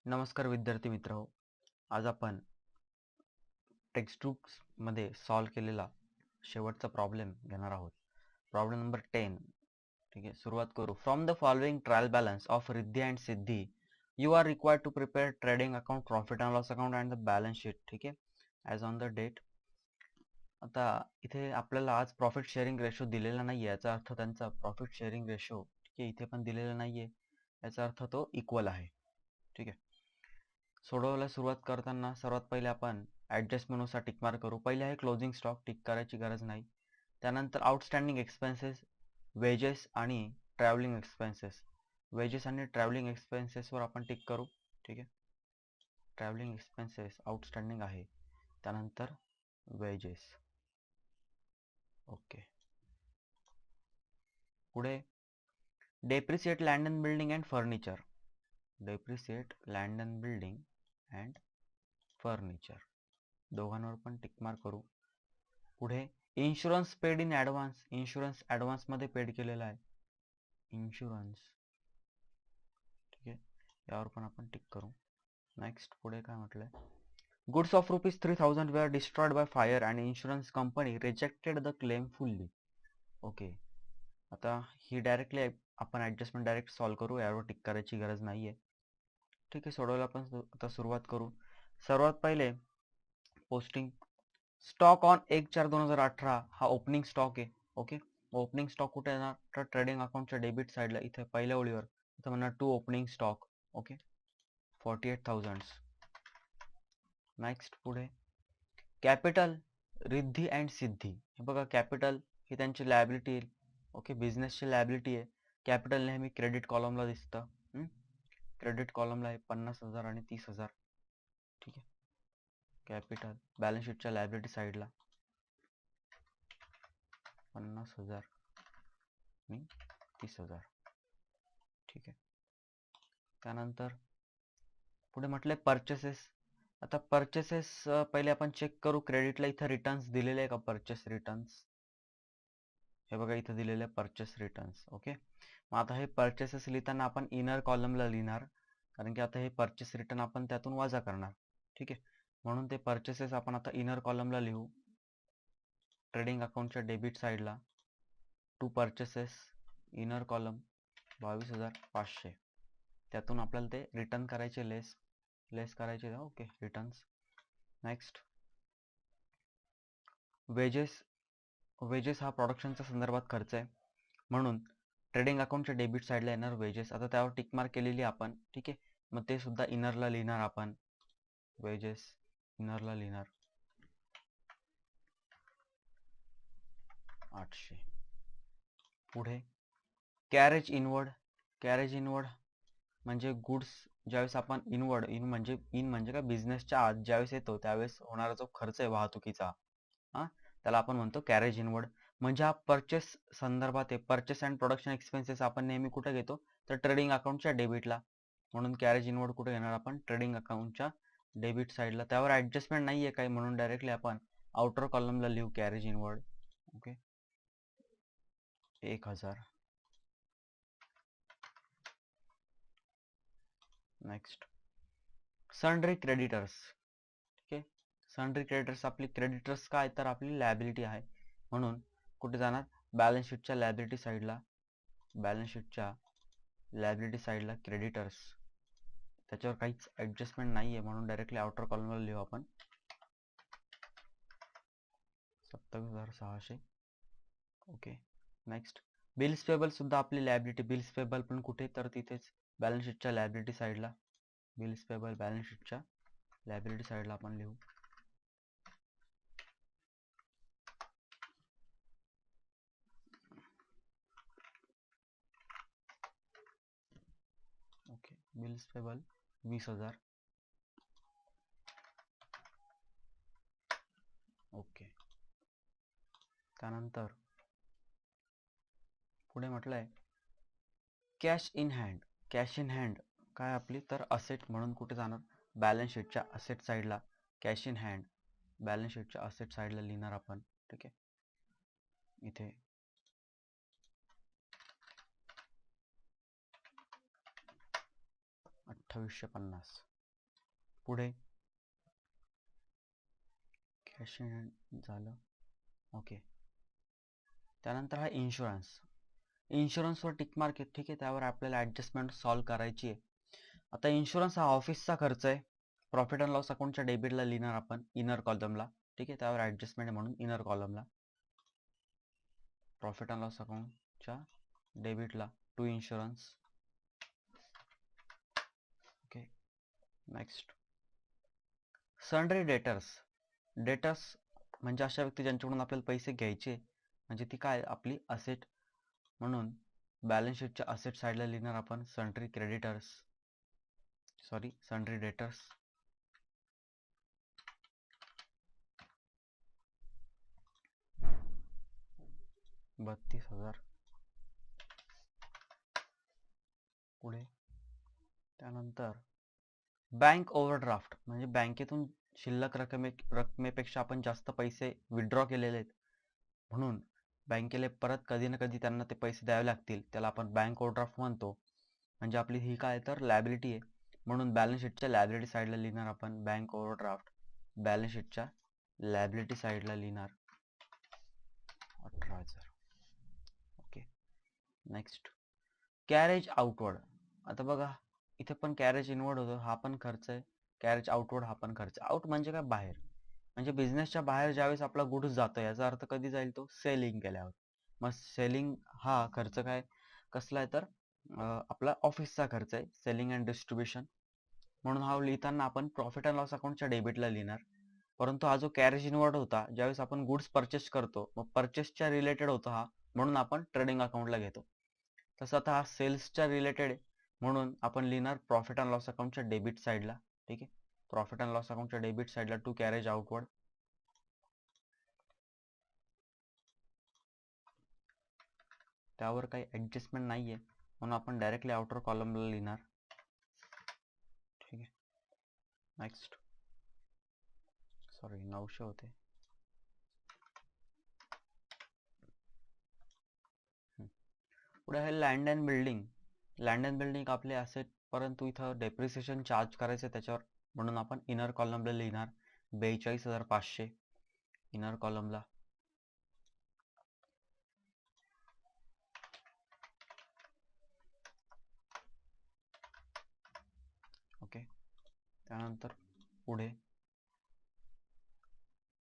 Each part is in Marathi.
नमस्कार विद्यार्थी मित्र हो. आज आपण टेक्स्टबुक्स मध्ये सॉल्व केलेला शेवटचा प्रॉब्लेम घेणार आहोत. Problem number 10. ठीक आहे, सुरुवात करू. From the following trial balance of Riddhi and Siddhi you are required to prepare trading account, profit and loss account and the balance sheet. ठीक आहे, ॲज ऑन द डेट. आता इथे आपल्याला आज प्रॉफिट शेअरिंग रेशो दिलेला नाहीये, याचा अर्थ त्यांचा प्रॉफिट शेअरिंग रेशो ठीक आहे इथे पण दिलेला नाहीये, याचा अर्थ तो इक्वल आहे. ठीक आहे, सोडवायला सुरुवात करताना सर्वात पहिले आपण ॲडजस्टमेंटनुसार टिक मार्क करू. पहिले आहे क्लोजिंग स्टॉक, टिक करायची गरज नाही. त्यानंतर आउटस्टँडिंग एक्सपेन्सेस, वेजेस आणि ट्रॅव्हलिंग एक्सपेन्सेस. वेजेस आणि ट्रॅव्हलिंग एक्सपेन्सेसवर आपण टिक करू. ठीक आहे, ट्रॅव्हलिंग एक्सपेन्सेस आउटस्टँडिंग आहे. त्यानंतर वेजेस. ओके, पुढे depreciate land and building and furniture. Depreciate land and building and furniture दोघांवर पण टिक मार्क करू. पुढे insurance paid in advance. Insurance ॲडव्हान्समध्ये पेड केलेला आहे. इन्शुरन्स. ठीक आहे, यावर पण आपण टिक करू. नेक्स्ट पुढे काय म्हटलंय, goods of ₹3000 were destroyed by fire and insurance company rejected the claim fully. Okay, आता ही डायरेक्टली आपण ॲडजस्टमेंट डायरेक्ट सॉल्व करू, यावर टिक करायची गरज नाहीये. ठीक आहे, सोडवायला आपण आता सुरुवात करू. सर्वात पहिले पोस्टिंग स्टॉक ऑन 1/4/2018 हा ओपनिंग स्टॉक आहे. ओके, ओपनिंग स्टॉक कुठे येणार तर ट्रेडिंग अकाउंटच्या डेबिट साईडला इथे पहिल्या ओळीवर इथे म्हणणार to opening stock. Okay, 48,000. Next पुढे कॅपिटल रिद्धी अँड सिद्धी. हे बघा, कॅपिटल ही त्यांची लायबिलिटी. ओके, बिझनेसची लायबिलिटी आहे. कॅपिटल नेहमी क्रेडिट कॉलमला दिसतं. क्रेडिट कॉलमला आहे 50,000 आणि 30,000. ठीक आहे, कॅपिटल बॅलन्स शीटच्या लायबिलिटी साईडला 50,000 आणि 30,000. ठीक आहे, त्यानंतर पुढे म्हटलंय परचेसेस. आता परचेसेस पहिले आपण चेक करू. क्रेडिटला इथं रिटर्न्स दिलेले आहे का, परचेस रिटर्न्स. हे बघा, इथं दिलेले परचेस रिटर्न्स. ओके, मग आता हे परचेसेस लिहिताना आपण इनर कॉलमला लिहिणार, कारण की आता हे परचेस रिटर्न आपण त्यातून वजा करणार. ठीक आहे, म्हणून ते परचेसेस आपण आता इनर कॉलमला लिहू. ट्रेडिंग अकाउंटच्या डेबिट साईडला टू परचेसेस इनर कॉलम 22,500. त्यातून आपल्याला ते रिटर्न करायचे, लेस करायचे. Okay, returns. नेक्स्ट वेजेस हा प्रोडक्शनच्या संदर्भात खर्च आहे, म्हणून ट्रेडिंग अकाउंटच्या डेबिट साईडला येणार वेजेस. आता त्यावर टिक मार्क केलेली आपण. ठीक आहे, मग ते सुद्धा इनरला लिहिणार आपण. वेजेस इनरला लिहिणार 800. पुढे कॅरेज इनवर्ड. कॅरेज इनवर्ड म्हणजे गुड्स ज्यावेळेस आपण इन म्हणजे काय, बिझनेसच्या आत ज्यावेळेस येतो त्यावेळेस होणारा जो खर्च आहे वाहतुकीचा, त्याला आपण म्हणतो कॅरेज इनवर्ड. म्हणजे हा परचेस संदर्भात आहे. परचेस अँड प्रोडक्शन एक्सपेन्सेस आपण नेहमी कुठे घेतो तर ट्रेडिंग अकाउंटच्या डेबिटला, म्हणून कॅरेज इनवर्ड कुठे घेणार आपण, ट्रेडिंग अकाउंटच्या डेबिट साईडला. त्यावर ॲडजस्टमेंट नाही आहे काही, म्हणून डायरेक्टली आपण आउटर कॉलमला लिहू carriage inward. Okay, 1,000. Next sundry creditors. ठीक आहे, सन्ड्री क्रेडिटर्स आपली क्रेडिटर्स काय तर आपली लायबिलिटी आहे, म्हणून कुठे जाणार, बॅलन्स शीटच्या लायबिलिटी साईडला. बॅलन्स शीटच्या लायबिलिटी साईडला क्रेडिटर्स. त्याच्यावर काहीच ॲडजस्टमेंट नाही आहे, म्हणून डायरेक्टली आउटर कॉलमला लिहू आपण 27,600. ओके, नेक्स्ट बिल्स पेबल सुद्धा आपली लायबिलिटी. बिल्स पेबल पण कुठे तर तिथेच बॅलन्स शीटच्या लायबिलिटी साईडला. बिल्स पेबल बॅलन्स शीटच्या लायबिलिटी साईडला आपण लिहू. Okay, bills payable 20,000. ओके, त्यानंतर पुढे म्हटलंय cash in hand. Cash in hand काय आपली तर असेट, म्हणून कुठे जाणार, बॅलन्स शीटच्या असेट साईडला. कॅश इन हँड बॅलन्स शीटच्या असेट साईडला लिहिणार आपण. ठीक आहे, इथे 2850. पुढे कॅश इन हँड झालं. ओके. त्यानंतर हा इन्शुरन्सवर टिक मार्क आहे. ठीक आहे, त्यावर आपल्याला ॲडजस्टमेंट सॉल्व करायची आहे. आता इन्शुरन्स हा ऑफिसचा खर्च आहे. प्रॉफिट अँड लॉस अकाउंटच्या डेबिटला लिहिणार आपण इनर कॉलमला. ठीक आहे, त्यावर ॲडजस्टमेंट आहे म्हणून इनर कॉलमला प्रॉफिट अँड लॉस अकाउंटच्या डेबिटला to insurance. Okay. Next sundry debtors म्हणजे अशा व्यक्ती ज्यांच्याकडून आपल्याला पैसे घ्यायचे, म्हणजे ती काय आपली असेट, म्हणून बॅलन्स शीटच्या असेट साईडला लिहिणार आपण सन्ड्री डेटर्स. 32,000. पुढे त्यानंतर बँक ओव्हरड्राफ्ट म्हणजे बँकेतून शिल्लक रकमेपेक्षा आपण जास्त पैसे विड्रॉ केलेले आहेत, म्हणून बँकेला परत कधी ना कधी त्यांना ते पैसे द्यावे लागतील, त्याला आपण बँक ओव्हरड्राफ्ट म्हणतो. म्हणजे आपली ही काय तर लायबिलिटी आहे, म्हणून बॅलन्स शीटच्या लायबिलिटी साईडला लिहिणार आपण बँक ओव्हरड्राफ्ट. बॅलन्स शीटच्या लायबिलिटी साईडला लिहिणार 18,000. ओके. Next carriage outward. आता बघा इथे पण कॅरेज इनवर्ड होतो, हा पण खर्च आहे. कॅरेज आउटवर्ड हा पण खर्च. आउट म्हणजे काय बाहेर, म्हणजे बिझनेसच्या बाहेर ज्यावेळेस आपला गुड्स जातो, याचा अर्थ कधी जाईल तो सेलिंग केल्यावर. मग सेलिंग हा खर्च काय कसला आहे तर आपला ऑफिसचा खर्च आहे, सेलिंग अँड डिस्ट्रीब्युशन. म्हणून हा लिहिताना आपण प्रॉफिट अँड लॉस अकाउंटच्या डेबिटला लिहिणार. परंतु हा जो कॅरेज इनवर्ड होता, ज्यावेळेस आपण गुड्स परचेस करतो, मग परचेसच्या रिलेटेड होता हा, म्हणून आपण ट्रेडिंग अकाउंटला घेतो. तसं आता हा सेल्सच्या रिलेटेड आहे, म्हणून आपण लिहिणार प्रॉफिट अँड लॉस अकाउंटच्या डेबिट साईडला. ठीक आहे, प्रॉफिट अँड लॉस अकाउंटच्या डेबिट साईडला टू कॅरेज आउटवर्ड. त्यावर काही ॲडजस्टमेंट नाही आहे, म्हणून आपण डायरेक्टली आउटर कॉलमला लिहिणार. ठीक आहे. नेक्स्ट 900 होते. पुढे आहे लँड अँड बिल्डिंग आपले असेट, परंतु इथं डेप्रिसिएशन चार्ज करायचं त्याच्यावर, म्हणून आपण इनर कॉलमला लिहिणार 42,500 इनर कॉलमला. ओके. त्यानंतर पुढे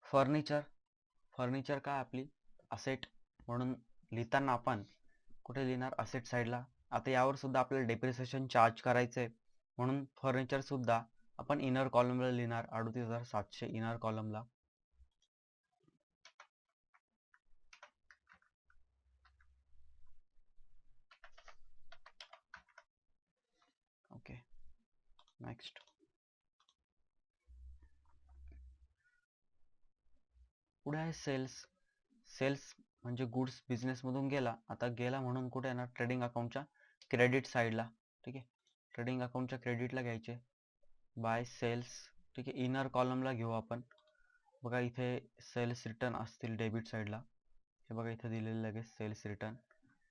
फर्निचर काय आपली असेट, म्हणून लिहिताना आपण कुठे लिहिणार असेट साईडला. आता यावर सुद्धा आपल्याला डेप्रिसिएशन चार्ज करायचं आहे, म्हणून फर्निचर सुद्धा आपण इनर कॉलमला लिहिणार 38,700 इनर कॉलमला. ओके. नेक्स्ट पुढे आहे सेल्स म्हणजे गुड्स बिझनेसमधून गेला, आता गेला म्हणून कुठे येणार ट्रेडिंग अकाउंटच्या क्रेडिट साईडला. ठीक आहे, ट्रेडिंग अकाउंटच्या क्रेडिटला घ्यायचे बाय सेल्स. ठीक आहे, इनर कॉलमला घेऊ आपण. बघा इथे सेल्स रिटर्न असतील डेबिट साईडला, हे बघा इथे दिलेले लगेच सेल्स रिटर्न.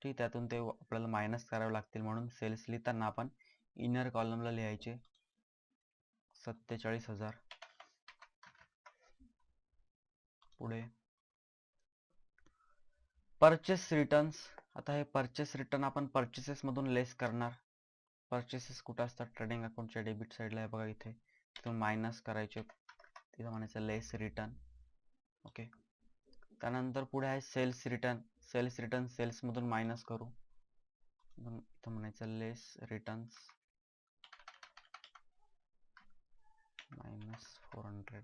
ठीक, त्यातून ते आपल्याला मायनस करावे लागतील, म्हणून सेल्स लिहिताना आपण इनर कॉलमला लिहायचे 47,000. पुढे परचेस रिटर्न्स. आता हे परचेस रिटर्न आपण परचेसेस मधून लेस करणार. परचेसेस कुठं असतात ट्रेडिंग अकाउंटच्या डेबिट साईडला आहे बघा इथे, तिथून मायनस करायचे, तिथं म्हणायचं लेस रिटर्न. ओके. त्यानंतर पुढे आहे सेल्स रिटर्न सेल्स मधून मायनस करू, इथं म्हणायचं लेस रिटर्न्स -400.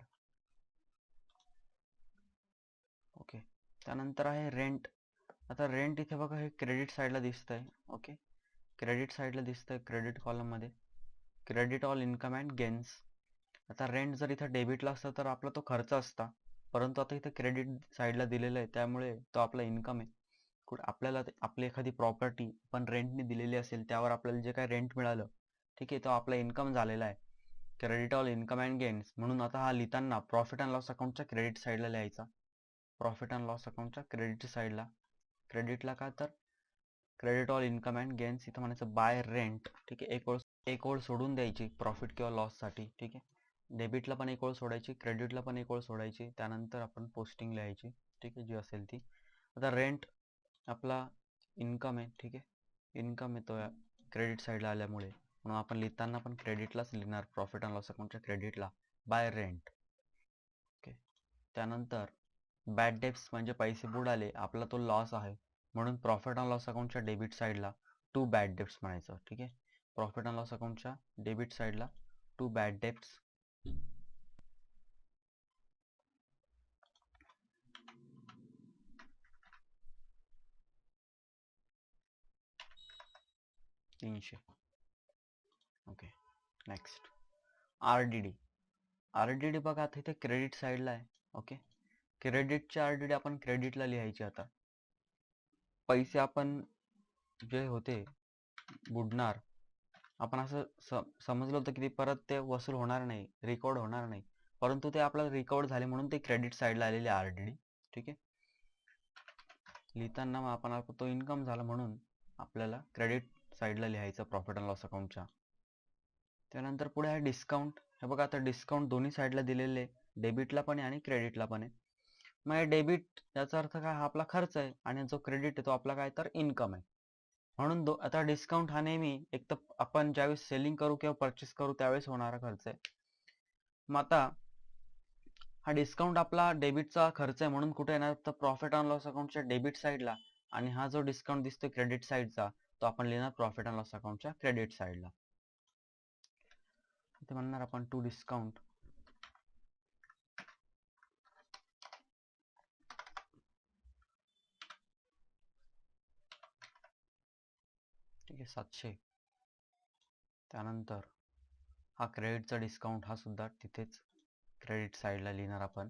ओके. त्यानंतर आहे रेंट. आता रेंट इथे बघा हे क्रेडिट साईडला दिसतंय. ओके, क्रेडिट साईडला दिसतंय क्रेडिट कॉलममध्ये, credit all income and gains. आता रेंट जर इथं डेबिटला असता तर आपला तो खर्च असता, परंतु आता इथं क्रेडिट साईडला दिलेलं आहे, त्यामुळे तो आपला इन्कम आहे. आपल्याला आपली एखादी प्रॉपर्टी पण रेंटने दिलेली असेल, त्यावर आपल्याला जे काय रेंट मिळालं, ठीक आहे, तो आपला इन्कम झालेला आहे, credit all income and gains. म्हणून आता हा लिहिताना प्रॉफिट अँड लॉस अकाउंटच्या क्रेडिट साईडला लिहायचा. प्रॉफिट अँड लॉस अकाउंटच्या क्रेडिट साईडला, क्रेडिटला का तर credit all income and gains, इथं म्हणायचं बाय रेंट. ठीक आहे, एक ओळ सोडून द्यायची प्रॉफिट किंवा लॉससाठी. ठीक आहे, डेबिटला पण एक ओळ सोडायची, क्रेडिटला पण एक ओळ सोडायची, त्यानंतर आपण पोस्टिंग लिहायची, ठीक आहे, जी असेल ती. आता रेंट आपला इन्कम आहे, ठीक आहे, इन्कम येतो क्रेडिट साईडला आल्यामुळे, म्हणून आपण लिहिताना पण क्रेडिटलाच लिहिणार, प्रॉफिट अँड लॉस अकाउंटच्या क्रेडिटला बाय रेंट. ओके, त्यानंतर बॅड डेब्ट्स म्हणजे पैसे बुडाले, आपला तो लॉस आहे, म्हणून प्रॉफिट अँड लॉस अकाउंटच्या डेबिट साईडला टू बॅड डेब्ट्स म्हणायचं, ठीक आहे. प्रॉफिट अँड लॉस अकाउंटच्या डेबिट साईडला टू बॅड डेब्ट्स. तीनशे. Okay, next RDD. RDD बघा आता इथे क्रेडिट साईडला आहे. ओके, क्रेडिटची RDD आपण क्रेडिटला लिहायची. आता पैसे आपण जे होते बुडणार, आपण असं समजलं होतं की ते परत ते वसूल होणार नाही, रिकॉर्ड होणार नाही, परंतु ते आपल्याला रिकवर झाले म्हणून ते क्रेडिट साईडला आलेले RDD, ठीक आहे. लिहिताना मग आपण तो इन्कम झाला म्हणून आपल्याला क्रेडिट साईडला लिहायचं प्रॉफिट अँड लॉस अकाउंटच्या. त्यानंतर पुढे आहे डिस्काउंट. हे बघा आता डिस्काउंट दोन्ही साईडला दिलेले, डेबिटला पण आहे आणि क्रेडिटला पण आहे. मग डेबिट याचा अर्थ काय, हा आपला खर्च आहे, आणि जो क्रेडिट आहे तो आपला काय तर इन्कम आहे. म्हणून आता डिस्काउंट हा नेहमी एक तर आपण ज्यावेळेस सेलिंग करू किंवा परचेस करू त्यावेळेस होणारा खर्च आहे. मग आता हा डिस्काउंट आपला डेबिटचा खर्च आहे, म्हणून कुठे येणार तर प्रॉफिट अँड लॉस अकाउंटच्या डेबिट साईडला, आणि हा जो डिस्काउंट दिसतोय क्रेडिट साईडचा तो आपण लिहिणार प्रॉफिट अँड लॉस अकाउंटच्या क्रेडिट साईडला. इथे म्हणणार आपण टू डिस्काउंट ठीक आहे 700. त्यानंतर हा क्रेडिटचा डिस्काउंट हा सुद्धा तिथेच क्रेडिट साईडला लिहिणार आपण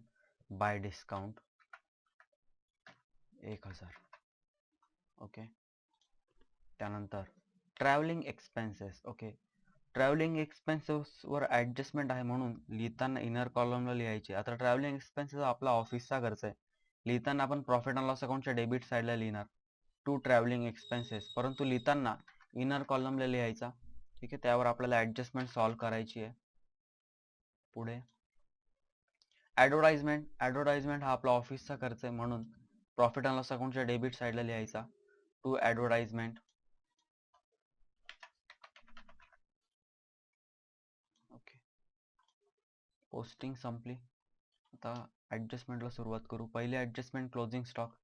बाय डिस्काउंट 1000. ओके, त्यानंतर ट्रॅव्हलिंग एक्सपेन्सेस. ओके, ट्रॅव्हलिंग एक्सपेन्सेसवर ॲडजस्टमेंट आहे म्हणून लिहिताना इनर कॉलमला लिहायचे. आता ट्रॅव्हलिंग एक्सपेन्सेस आपला ऑफिसचा खर्च आहे, लिहिताना आपण प्रॉफिट अँड लॉस अकाउंटच्या डेबिट साईडला लिहिणार टू ट्रॅव्हलिंग एक्सपेन्सेस, परंतु लिहिताना इनर कॉलमला लिहायचा, ठीक आहे. त्यावर आपल्याला ॲडजस्टमेंट सॉल्व करायची आहे. पुढे ॲडव्हर्टाइजमेंट हा आपला ऑफिसचा खर्च आहे, म्हणून प्रॉफिट अँड लॉस अकाउंटच्या डेबिट साईडला लिहायचा टू ॲडव्हर्टाइजमेंट. ओके, पोस्टिंग संपली. आता ॲडजस्टमेंटला सुरुवात करू. पहिले adjustment closing stock.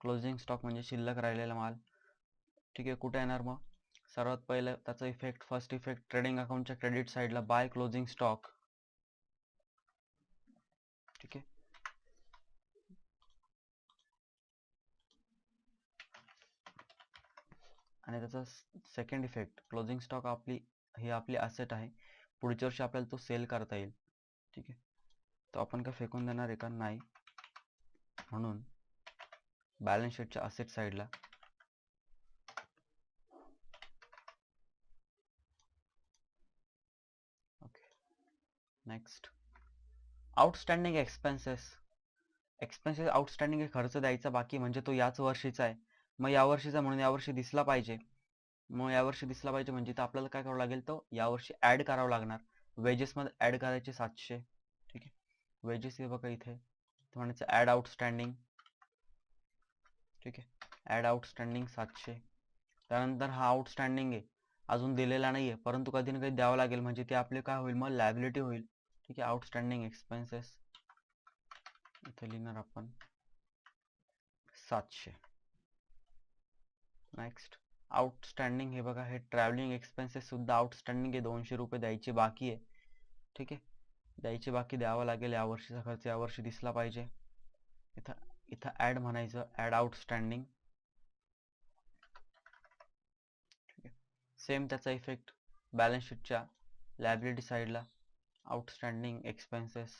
Closing stock म्हणजे शिल्लक राहिलेला माल, ठीक आहे. कुठे येणार मग, सर्वात पहिलं त्याचा इफेक्ट, फर्स्ट इफेक्ट ट्रेडिंग अकाउंटच्या क्रेडिट साईडला बाय क्लोजिंग स्टॉक, ठीक आहे. आणि त्याचा सेकंड इफेक्ट, क्लोजिंग स्टॉक ही आपली ॲसेट आहे, पुढच्या वर्षी आपल्याला तो सेल करता येईल, ठीक आहे. तो आपण काय फेकून देणार आहे का, नाही, म्हणून बॅलन्स शीटच्या ॲसेट साईडला. Okay, next outstanding expenses. Outstanding हे खर्च द्यायचा बाकी, म्हणजे तो याच वर्षीचा आहे, मग यावर्षीचा म्हणून यावर्षी दिसला पाहिजे. मग यावर्षी दिसला पाहिजे म्हणजे तर आपल्याला काय करावं लागेल, तो यावर्षी ॲड करावं लागणार. वेजेसमध्ये ॲड करायचे 700, ठीक आहे. वेजेस हे बघा इथे म्हणायचं ॲड आउटस्टँडिंग, ठीक आहे, ॲड आउटस्टँडिंग 700. त्यानंतर हा आउटस्टँडिंग आहे, अजून दिलेला नाही आहे, परंतु कधी ना कधी द्यावं लागेल, म्हणजे ते आपले काय होईल मग लायबिलिटी होईल, ठीक आहे. आउटस्टँडिंग एक्सपेन्सेस इथे लिहिणार आपण 700. नेक्स्ट आउटस्टँडिंग हे बघा, हे ट्रॅव्हलिंग एक्सपेन्सेस सुद्धा आउटस्टँडिंग आहे, 200 रुपये द्यायचे बाकी आहे, ठीक आहे. द्यायचे बाकी, द्यावं लागेल. यावर्षीचा खर्च यावर्षी दिसला पाहिजे. इथं ॲड म्हणायचं, ॲड आउटस्टँडिंग, ठीक आहे. सेम त्याचा इफेक्ट बॅलन्स शीटच्या लायबिलिटी साईडला आउटस्टँडिंग एक्सपेन्सेस,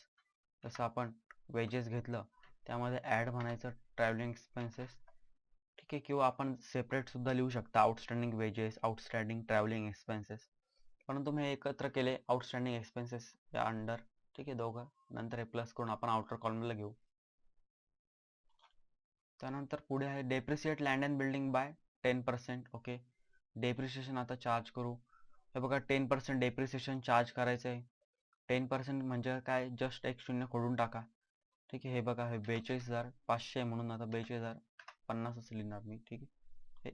जसं आपण वेजेस घेतलं त्यामध्ये ॲड म्हणायचं ट्रॅव्हलिंग एक्सपेन्सेस, ठीक आहे. किंवा आपण सेपरेट सुद्धा लिहू शकता outstanding wedges, outstanding travelling expenses, परंतु मी एकत्र केले आउटस्टँडिंग एक्सपेन्सेस या अंडर, ठीक आहे, दोघं. नंतर हे प्लस करून आपण आउटर कॉलमला घेऊ. त्यानंतर पुढे आहे depreciate land and building bye 10%. Okay, depreciation आता चार्ज करू. हे बघा 10% डेप्रिसिएशन चार्ज करायचं आहे, 10% म्हणजे काय, जस्ट एक शून्य खोडून टाका. ठीक आहे, हे बघा, हे 42,500 म्हणून आता 42,050 असं लिहिणार मी. ठीक आहे, हे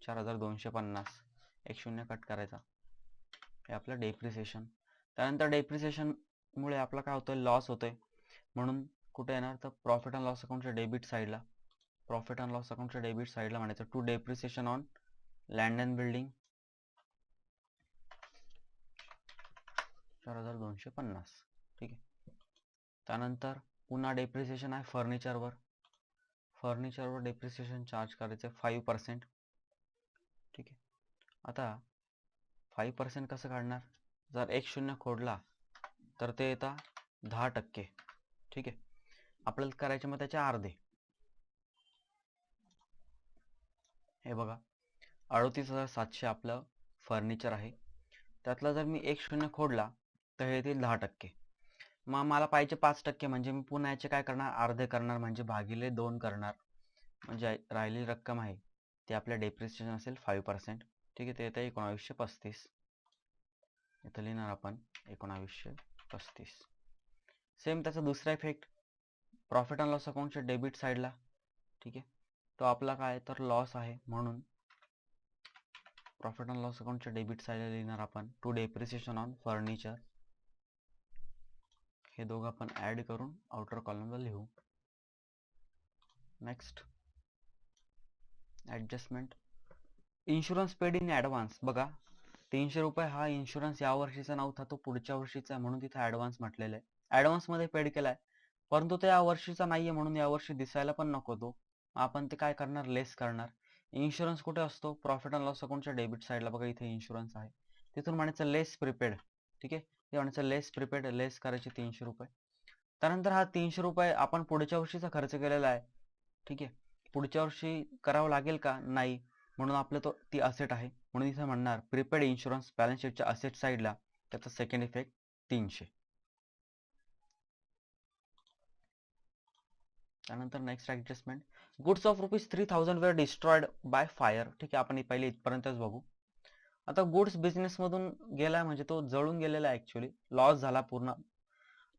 4,250, एक शून्य कट करायचा. हे आपलं डेप्रिसिएशन. त्यानंतर डेप्रिसिएशनमुळे आपला काय होतंय, लॉस होतोय. म्हणून कुठे येणार तर प्रॉफिट अँड लॉस अकाउंटच्या डेबिट साईडला, प्रॉफिट अँड लॉस अकाउंटच्या डेबिट साईडला म्हणायचं to depreciation on land and building 4,250. ठीक आहे, त्यानंतर पुन्हा डेप्रिसिएशन आहे फर्निचरवर. फर्निचरवर डेप्रिसिएशन चार्ज करायचं 5%. ठीक आहे, आता 5% कसं काढणार, जर एक शून्य खोडला तर ते येतात 10%. ठीक आहे, आपल्याला करायचे मग त्याचे अर्धे. हे बघा, 38,700 आपलं फर्निचर आहे. त्यातला जर मी एक शून्य खोडला तर हे येतील 10%. मग मला पाहिजे 5%, म्हणजे मी पुन्हा याचे काय करणार, अर्धे करणार, म्हणजे भागिले 2 करणार. म्हणजे राहिलेली रक्कम आहे ती आपल्या डेप्रिसिएशन असेल 5%. ठीक आहे, ते येतं 1935. इथं लिहिणार आपण 1935. सेम त्याचा दुसरा इफेक्ट प्रॉफिट अँड लॉस अकाउंटच्या डेबिट साईडला. ठीक आहे, तो आपला काय तर लॉस आहे, म्हणून प्रॉफिट अँड लॉस अकाउंटच्या डेबिट साईडला लिहिणार आपण टू डेप्रिसिएशन ऑन फर्निचर. हे दोघं आपण ऍड करून आउटर कॉलमला लिहू. Next, adjustment insurance paid in advance. बघा, 300 रुपये हा इन्शुरन्स या वर्षीचा नव्हता, तो पुढच्या वर्षीचा आहे, म्हणून तिथे ऍडव्हान्स म्हटलेलं आहे. ऍडव्हान्स मध्ये पेड केलाय, परंतु तो या वर्षीचा नाहीये, म्हणून या वर्षी दिसायला पण नको तो. आपण ते काय करणार, लेस करणार. इन्शुरन्स कुठे असतो, प्रॉफिट अँड लॉस अकाउंटच्या डेबिट साईडला. बघा, इथे इन्शुरन्स आहे, तिथून म्हणायचं लेस प्रिपेड. ठीक आहे, ते म्हणायचं लेस प्रिपेड, लेस करायचे 300 रुपये. त्यानंतर हा 300 रुपये आपण पुढच्या वर्षीचा खर्च केलेला आहे. ठीक आहे, पुढच्या वर्षी करावं लागेल का, नाही, म्हणून आपलं तो ती असेट आहे, म्हणून इथे म्हणणार प्रीपेड इन्शुरन्स बॅलन्स शीटच्या असेट साईडला, त्याचा सेकंड इफेक्ट 300. त्यानंतर next adjustment, goods of ₹3,000 were destroyed by fire. ठीक आहे, आपण पहिले इथपर्यंतच बघू. आता गुड्स बिझनेस मधून गेलाय म्हणजे तो जळून गेलेला आहे, ऍक्च्युली लॉस झाला पूर्ण.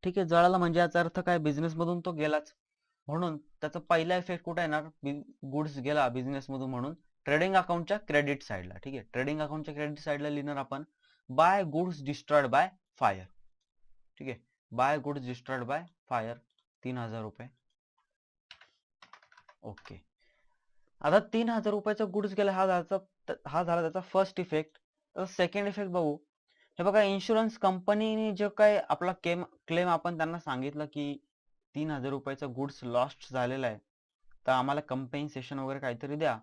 ठीक आहे, जळाला म्हणजे याचा अर्थ काय, बिझनेस मधून तो गेलाच, म्हणून त्याचा पहिला इफेक्ट कुठे येणार, गुड्स गेला बिझनेस मधून, म्हणून ट्रेडिंग अकाउंटच्या क्रेडिट साईडला. ठीक आहे, ट्रेडिंग अकाउंटच्या क्रेडिट साईडला लिहिणार आपण by goods destroyed by fire. ठीक आहे, by goods destroyed by fire 3,000 रुपये. ओके, आता 3,000 रुपयाचा गुड्स गेला, हा झाला त्याचा फर्स्ट इफेक्ट. सेकंड इफेक्ट बघू. हे बघा, इन्शुरन्स कंपनीने जे काय आपला क्लेम आपण त्यांना सांगितलं की 3,000 रुपयाचा गुड्स लॉस्ट झालेला आहे, तर आम्हाला कंपेन्सेशन वगैरे काहीतरी द्या.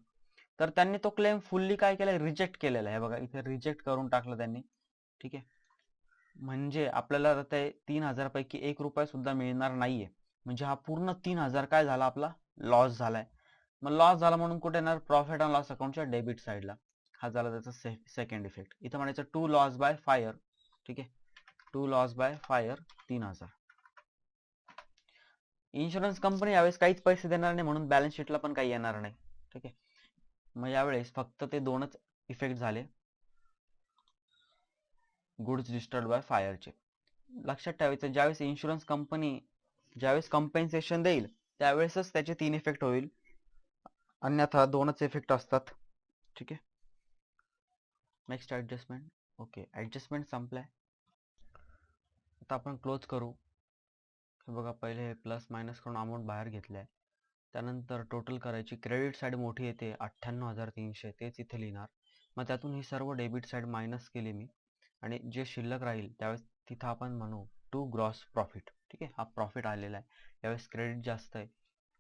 तर त्यांनी तो क्लेम फुल्ली काय केलाय, रिजेक्ट केलेला आहे. बघा, इथे रिजेक्ट करून टाकलं त्यांनी. ठीक आहे, म्हणजे आपल्याला ते 3,000 पैकी 1 रुपया सुद्धा मिळणार नाहीये. म्हणजे हा पूर्ण 3,000 काय झाला, आपला लॉस झालाय. मग लॉस झाला म्हणून कुठे येणार, प्रॉफिट अँड लॉस अकाउंटच्या डेबिट साईडला. हा झाला त्याचा सेकंड इफेक्ट. इथं म्हणायचं टू लॉस बाय फायर. ठीक आहे, to loss by fire 3,000. Insurance company यावेळेस काहीच पैसे देणार नाही, म्हणून बॅलन्स शीटला पण काही येणार नाही. ठीक आहे, मग यावेळेस फक्त ते दोनच इफेक्ट झाले गुड्स डिस्ट्रॉयड बाय फायरचे. लक्षात ठेवायचं, ज्यावेळेस इन्शुरन्स कंपनी ज्यावेळेस कंपेन्सेशन देईल त्यावेळेसच त्याचे 3 इफेक्ट होईल, अन्यथा 2च इफेक्ट असतात. ठीक आहे, नेक्स्ट ऍडजस्टमेंट. ओके, ऍडजस्टमेंट संपलाय, आता आपण क्लोज करू. हे बघा, पहिले प्लस मायनस करून अमाऊंट बाहेर घेतलाय, त्यानंतर टोटल करायची. क्रेडिट साईड मोठी येते 98,300, तेच इथे लिहिणार. मग त्यातून ही सर्व डेबिट साईड मायनस केली मी, आणि जे शिल्लक राहील त्यावेळेस तिथं आपण म्हणू टू ग्रॉस प्रॉफिट. ठीक आहे, हा प्रॉफिट आलेला आहे. यावेळेस क्रेडिट जास्त आहे,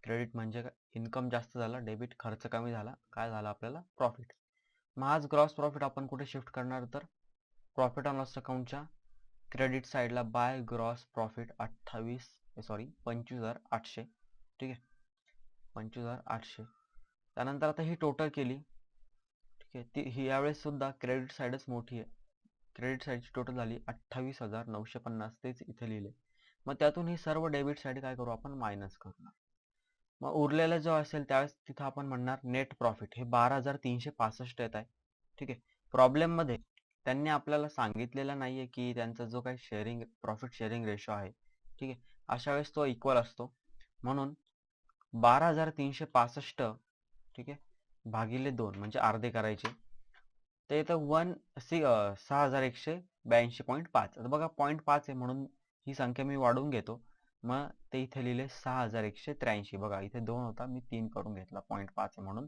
क्रेडिट म्हणजे इन्कम जास्त झाला, डेबिट खर्च कमी झाला, काय झाला आपल्याला, प्रॉफिट. मग आज ग्रॉस प्रॉफिट आपण कुठे शिफ्ट करणार, तर प्रॉफिट अँड लॉस अकाउंटच्या क्रेडिट साईडला बाय ग्रॉस प्रॉफिट 25,800. ठीक आहे, 25,800. त्यानंतर आता ही टोटल केली. ठीक आहे, ती ही यावेळेस सुद्धा क्रेडिट साईडच मोठी आहे. क्रेडिट साईडची टोटल झाली 28,950, तेच इथे लिहिले. मग त्यातून ही सर्व डेबिट साईड काय करू आपण, मायनस करणार. मग उरलेला जो असेल त्यावेळेस तिथं आपण म्हणणार नेट प्रॉफिट. हे 12,365 येत आहे. ठीक आहे, प्रॉब्लेम मध्ये त्यांनी आपल्याला सांगितलेलं नाहीये की त्यांचा जो काही प्रॉफिट शेअरिंग रेशो आहे, ठीक आहे, अशा वेळेस तो इक्वल असतो. म्हणून 12,365, ठीक आहे, भागिले 2 म्हणजे अर्धे करायचे. ते येतं 6,182.5. आता बघा 0.5 आहे म्हणून ही संख्या मी वाढवून घेतो. मग ते इथे लिहिले 6,183. बघा इथे 2 होता, मी 3 करून घेतला, 0.5 आहे म्हणून.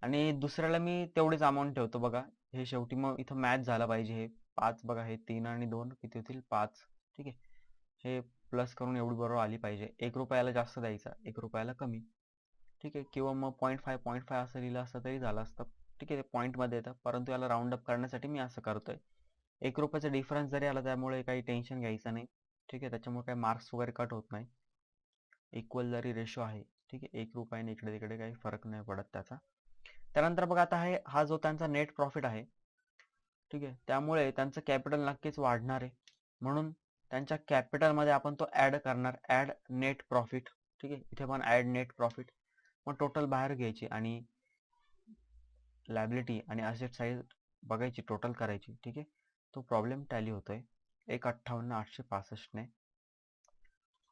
आणि दुसऱ्याला मी तेवढीच अमाऊंट ठेवतो. बघा हे शेवटी मग इथं मॅच झाला पाहिजे. हे 5, बघा हे 3 आणि 2 किती होतील, 5. ठीक आहे, हे प्लस करून एवढी बरोबर आली पाहिजे. 1 रुपयाला जास्त द्यायचा, 1 रुपयाला कमी. ठीक आहे, किंवा मग 0.5 असं लिहिलं असतं तरी झालं असतं. ठीक आहे, ते पॉईंटमध्ये येतं, परंतु याला राऊंड अप करण्यासाठी मी असं करतोय. 1 रुपयाचा डिफरन्स जरी आला त्यामुळे काही टेन्शन घ्यायचं नाही. ठीक आहे, त्याच्यामुळे काही मार्क्स वगैरे कट होत नाही. इक्वल जरी रेशो आहे, ठीक आहे, 1 रुपयाने इकडे तिकडे काही फरक नाही पडत त्याचा. त्यानंतर बघा आता हा जो त्यांचा नेट प्रॉफिट आहे, ठीक आहे, त्यामुळे त्यांचं कॅपिटल नक्कीच वाढणार आहे. म्हणून त्यांच्या कॅपिटलमध्ये आपण तो ऍड करणार, ऍड नेट प्रॉफिट. ठीक आहे, इथे पण ऍड नेट प्रॉफिट. मग टोटल बाहेर घ्यायची आणि लायबिलिटी आणि असेट साईज बघायची, टोटल करायची. ठीक आहे, तो प्रॉब्लेम टॅली होतोय 1,58,865 ने.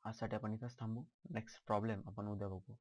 आजसाठी आपण इथंच थांबू. नेक्स्ट प्रॉब्लेम आपण उद्या बघू.